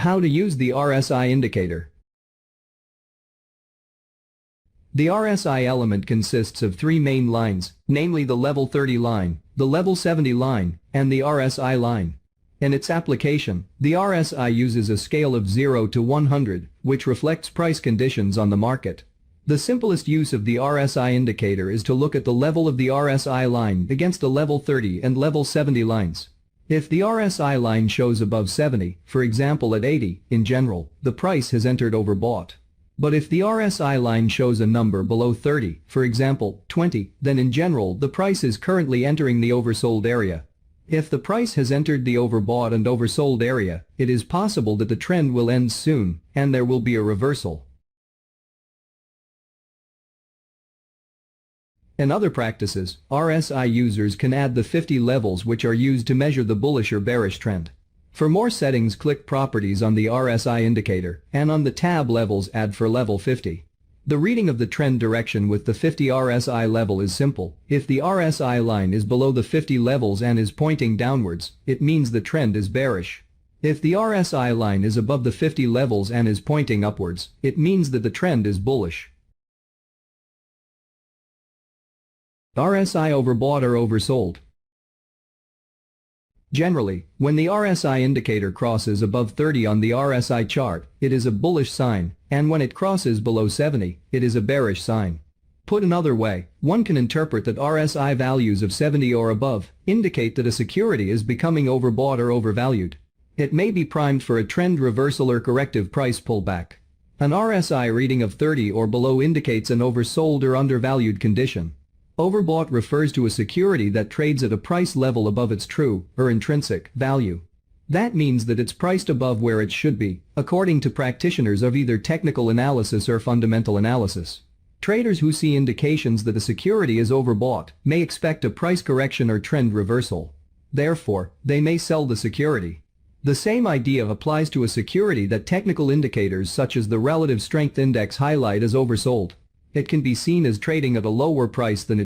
How to use the RSI indicator. The RSI element consists of three main lines, namely the level 30 line, the level 70 line, and the RSI line. In its application, the RSI uses a scale of 0 to 100, which reflects price conditions on the market. The simplest use of the RSI indicator is to look at the level of the RSI line against the level 30 and level 70 lines. If the RSI line shows above 70, for example at 80, in general, the price has entered overbought. But if the RSI line shows a number below 30, for example, 20, then in general the price is currently entering the oversold area. If the price has entered the overbought and oversold area, it is possible that the trend will end soon, and there will be a reversal. In other practices, RSI users can add the 50 levels which are used to measure the bullish or bearish trend. For more settings, click Properties on the RSI indicator, and on the tab Levels add for level 50. The reading of the trend direction with the 50 RSI level is simple. If the RSI line is below the 50 levels and is pointing downwards, it means the trend is bearish. If the RSI line is above the 50 levels and is pointing upwards, it means that the trend is bullish. RSI overbought or oversold. Generally, when the RSI indicator crosses above 30 on the RSI chart, it is a bullish sign, and when it crosses below 70, it is a bearish sign. Put another way, one can interpret that RSI values of 70 or above indicate that a security is becoming overbought or overvalued. It may be primed for a trend reversal or corrective price pullback. An RSI reading of 30 or below indicates an oversold or undervalued condition. Overbought refers to a security that trades at a price level above its true or intrinsic value. That means that it's priced above where it should be, according to practitioners of either technical analysis or fundamental analysis. Traders who see indications that a security is overbought may expect a price correction or trend reversal. Therefore, they may sell the security. The same idea applies to a security that technical indicators such as the relative strength index highlight as oversold. It can be seen as trading at a lower price than it